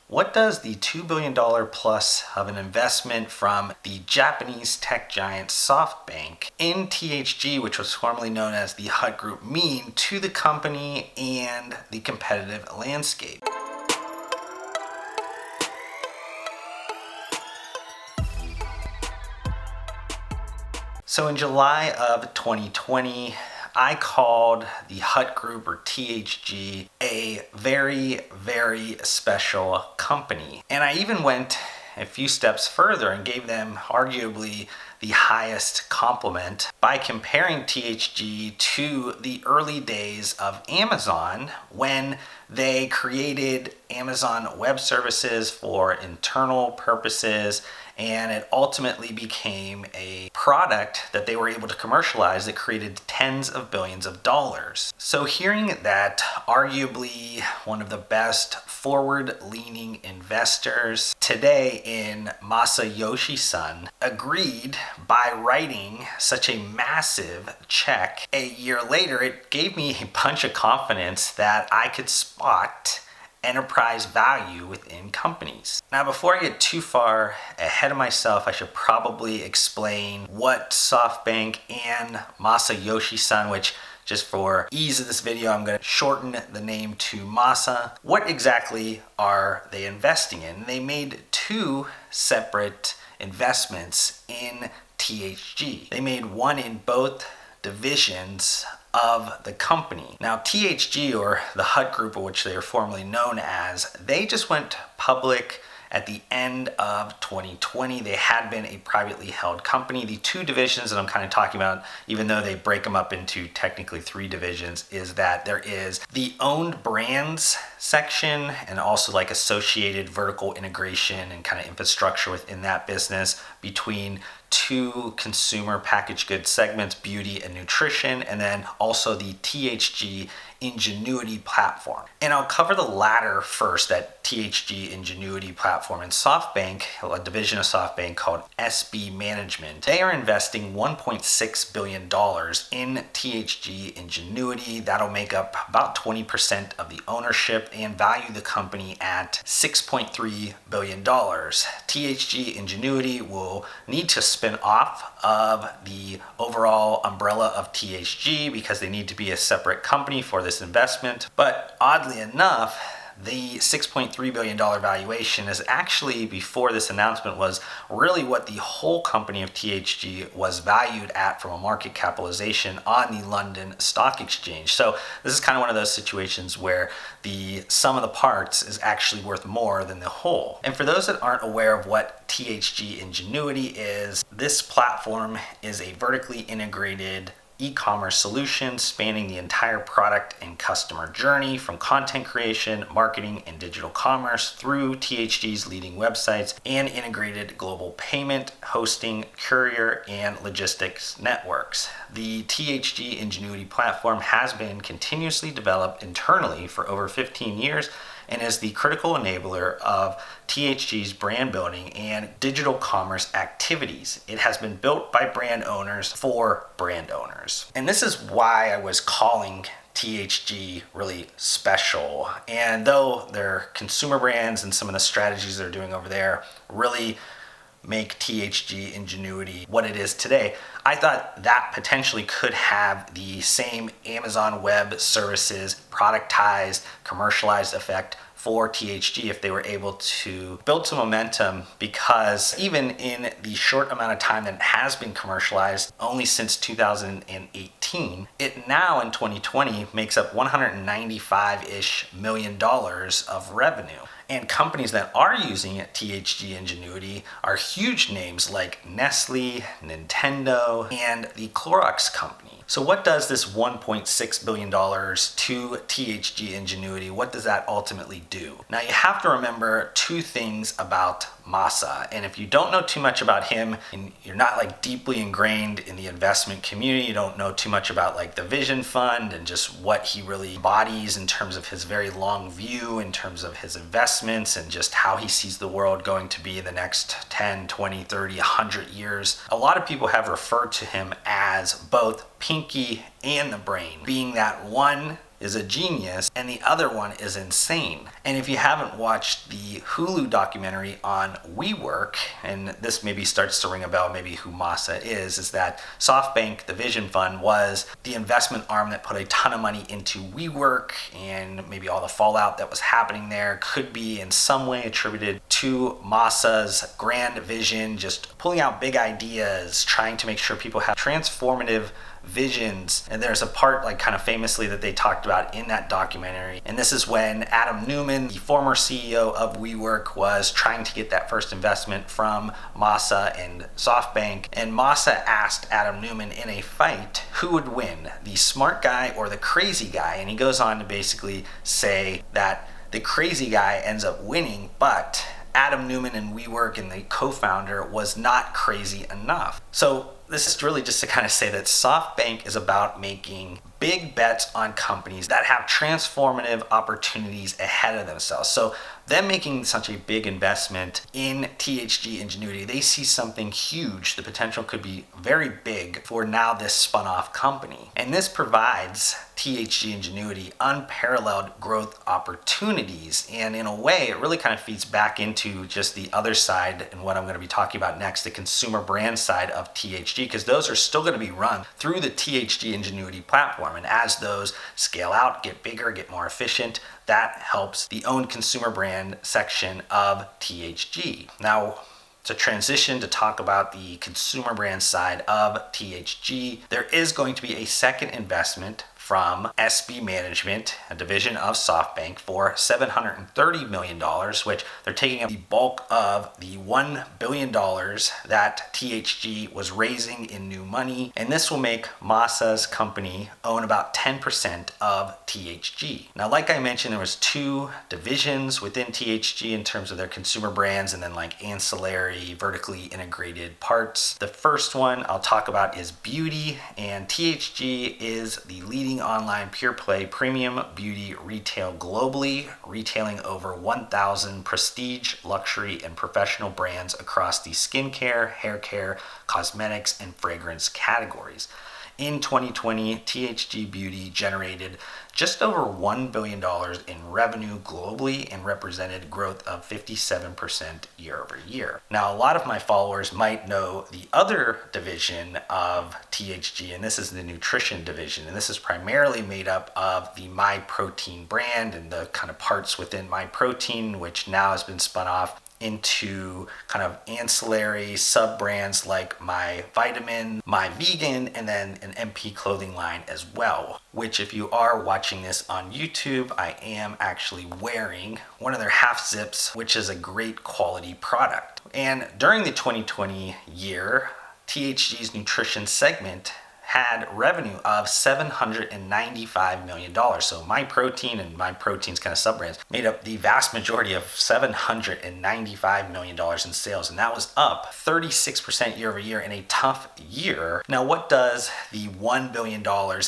What does the $2 billion plus of an investment from the Japanese tech giant SoftBank in THG, which was formerly known as the Hut Group, mean to the company and the competitive landscape? So in July of 2020, I called the Hut Group, or THG, a very, very special company. And I even went a few steps further and gave them arguably the highest compliment by comparing THG to the early days of Amazon, when they created Amazon Web Services for internal purposes, and it ultimately became a product that they were able to commercialize that created tens of billions of dollars. So hearing that arguably one of the best forward-leaning investors today in Masayoshi-san agreed by writing such a massive check a year later, it gave me a bunch of confidence that I could spot enterprise value within companies. Now, before I get too far ahead of myself, I should probably explain what SoftBank and Masayoshi-san, which just for ease of this video, I'm going to shorten the name to Masa. What exactly are they investing in? They made two separate investments in THG. They made one in both divisions of the company. Now, THG, or the Hut Group, which they are formerly known as, they just went public at the end of 2020. They had been a privately held company. The two divisions that I'm kind of talking about, even though they break them up into technically three divisions, is that there is the owned brands section and also like associated vertical integration and kind of infrastructure within that business between two consumer packaged goods segments, beauty and nutrition, and then also the THG Ingenuity platform. And I'll cover the latter first, that THG Ingenuity platform. And SoftBank, a division of SoftBank called SB Management, they are investing $1.6 billion in THG Ingenuity. That'll make up about 20% of the ownership and value the company at $6.3 billion. THG Ingenuity will need to spin off of the overall umbrella of THG because they need to be a separate company for this investment. But oddly enough, the $6.3 billion valuation is actually, before this announcement, was really what the whole company of THG was valued at from a market capitalization on the London Stock Exchange. So this is kind of one of those situations where the sum of the parts is actually worth more than the whole. And for those that aren't aware of what THG Ingenuity is, this platform is a vertically integrated e-commerce solution spanning the entire product and customer journey, from content creation, marketing, and digital commerce through THG's leading websites and integrated global payment, hosting, courier, and logistics networks. The THG Ingenuity platform has been continuously developed internally for over 15 years and is the critical enabler of THG's brand building and digital commerce activities. It has been built by brand owners for brand owners. And this is why I was calling THG really special. And though their consumer brands and some of the strategies they're doing over there really make THG Ingenuity what it is today, I thought that potentially could have the same Amazon Web Services productized, commercialized effect for THG if they were able to build some momentum, because even in the short amount of time that it has been commercialized, only since 2018, it now in 2020 makes up $195-ish million of revenue. And companies that are using THG Ingenuity are huge names like Nestle, Nintendo, and the Clorox company. So what does this $1.6 billion to THG Ingenuity, what does that ultimately do? Now, you have to remember two things about Masa. And if you don't know too much about him and you're not like deeply ingrained in the investment community, you don't know too much about like the vision fund and just what he really embodies in terms of his very long view, in terms of his investments and just how he sees the world going to be in the next 10, 20, 30, 100 years. A lot of people have referred to him as both Pinky and the brain, being that one is a genius and the other one is insane. And if you haven't watched the Hulu documentary on WeWork, and this maybe starts to ring a bell, maybe who Masa is that SoftBank, the Vision Fund, was the investment arm that put a ton of money into WeWork, and maybe all the fallout that was happening there could be in some way attributed to Masa's grand vision, just pulling out big ideas, trying to make sure people have transformative visions. And there's a part like kind of famously that they talked about in that documentary, and this is when Adam Neumann, the former CEO of WeWork, was trying to get that first investment from Masa and SoftBank, and Masa asked Adam Neumann in a fight who would win, the smart guy or the crazy guy, and he goes on to basically say that the crazy guy ends up winning, but Adam Neumann and WeWork and the co-founder was not crazy enough. So this is really just to kind of say that SoftBank is about making big bets on companies that have transformative opportunities ahead of themselves. So them making such a big investment in THG Ingenuity, they see something huge. The potential could be very big for now this spun off company. And this provides THG Ingenuity unparalleled growth opportunities. And in a way, it really kind of feeds back into just the other side and what I'm going to be talking about next, the consumer brand side of THG, because those are still going to be run through the THG Ingenuity platform. And as those scale out, get bigger, get more efficient, that helps the own consumer brand section of THG. Now, to transition to talk about the consumer brand side of THG, there is going to be a second investment from SB Management, a division of SoftBank, for $730 million, which they're taking up the bulk of the $1 billion that THG was raising in new money. And this will make Masa's company own about 10% of THG. Now, like I mentioned, there was two divisions within THG in terms of their consumer brands and then like ancillary, vertically integrated parts. The first one I'll talk about is beauty, and THG is the leading online pure play premium beauty retail globally, retailing over 1,000 prestige, luxury, and professional brands across the skincare, hair care, cosmetics, and fragrance categories. In 2020, THG Beauty generated just over $1 billion in revenue globally and represented growth of 57% year over year. Now, a lot of my followers might know the other division of THG, and this is the nutrition division. And this is primarily made up of the MyProtein brand and the kind of parts within MyProtein, which now has been spun off into kind of ancillary sub-brands like My Vitamin, My Vegan, and then an MP clothing line as well, which if you are watching this on YouTube, I am actually wearing one of their half zips, which is a great quality product. And during the 2020 year, THG's nutrition segment had revenue of $795 million. So MyProtein and MyProtein's kind of sub-brands made up the vast majority of $795 million in sales. And that was up 36% year over year in a tough year. Now, what does the $1 billion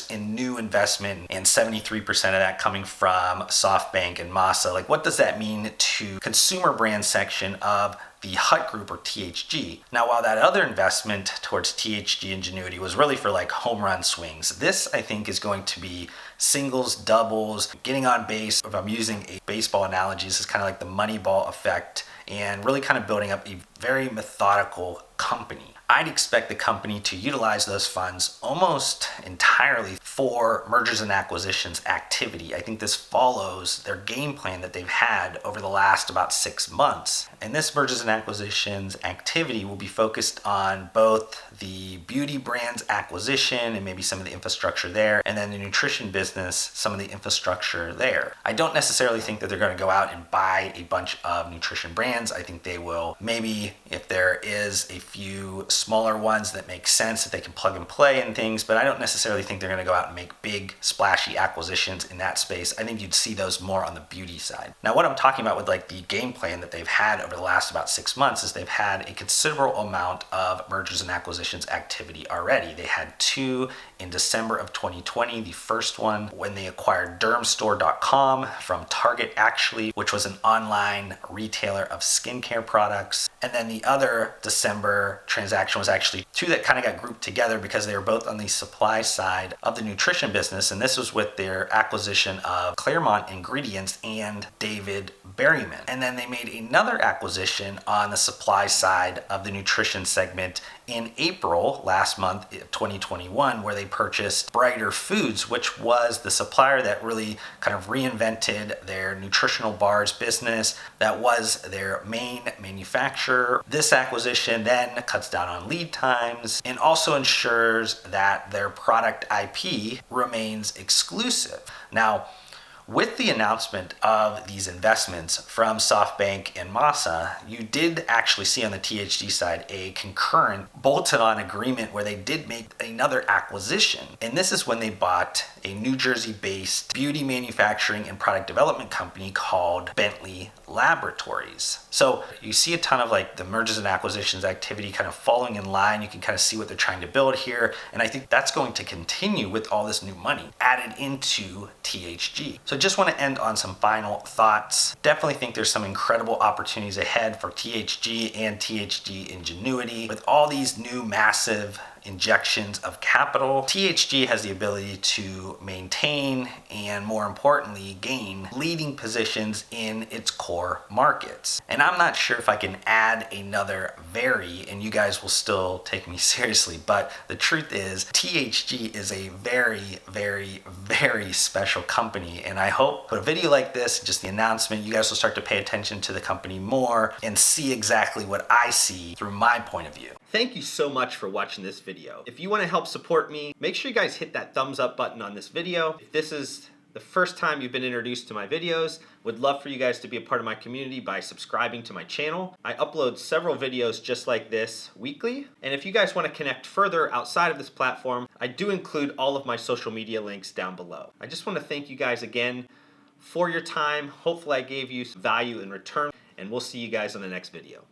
in new investment and 73% of that coming from SoftBank and Masa, like what does that mean to consumer brand section of the Hut Group or THG? Now, while that other investment towards THG Ingenuity was really for like home run swings, this I think is going to be singles, doubles, getting on base. If I'm using a baseball analogy, this is kind of like the Moneyball effect and really kind of building up a very methodical company. I'd expect the company to utilize those funds almost entirely for mergers and acquisitions activity. I think this follows their game plan that they've had over the last about 6 months. And this mergers and acquisitions activity will be focused on both the beauty brands acquisition and maybe some of the infrastructure there, and then the nutrition business, some of the infrastructure there. I don't necessarily think that they're going to go out and buy a bunch of nutrition brands. I think they will maybe, if there is a few smaller ones that make sense that they can plug and play and things, but I don't necessarily think they're going to go out and make big splashy acquisitions in that space. I think you'd see those more on the beauty side. Now, what I'm talking about with like the game plan that they've had over the last about 6 months is they've had a considerable amount of mergers and acquisitions activity already. They had 2 in December of 2020. The first one when they acquired dermstore.com from Target actually, which was an online retailer of skincare products. And then the other December transaction was actually two that kind of got grouped together because they were both on the supply side of the nutrition business. And this was with their acquisition of Claremont Ingredients and David Berryman. And then they made another acquisition on the supply side of the nutrition segment in April last month, 2021, where they purchased Brighter Foods, which was the supplier that really kind of reinvented their nutritional bars business. That was their main manufacturer. This acquisition then cuts down on lead times and also ensures that their product IP remains exclusive. Now, with the announcement of these investments from SoftBank and Masa, you did actually see on the THG side a concurrent bolted-on agreement where they did make another acquisition. And this is when they bought a New Jersey-based beauty manufacturing and product development company called Bentley Laboratories. So you see a ton of like the mergers and acquisitions activity kind of falling in line. You can kind of see what they're trying to build here. And I think that's going to continue with all this new money added into THG. So just want to end on some final thoughts. Definitely think there's some incredible opportunities ahead for THG and THG Ingenuity. With all these new massive injections of capital, THG has the ability to maintain and, more importantly, gain leading positions in its core markets. And I'm not sure if I can add another very and you guys will still take me seriously, but the truth is THG is a very, very, very special company. And I hope with a video like this, just the announcement, you guys will start to pay attention to the company more and see exactly what I see through my point of view. Thank you so much for watching this video. If you want to help support me, make sure you guys hit that thumbs up button on this video. If this is the first time you've been introduced to my videos, would love for you guys to be a part of my community by subscribing to my channel. I upload several videos just like this weekly. And if you guys want to connect further outside of this platform, I do include all of my social media links down below. I just want to thank you guys again for your time. Hopefully I gave you some value in return, and we'll see you guys on the next video.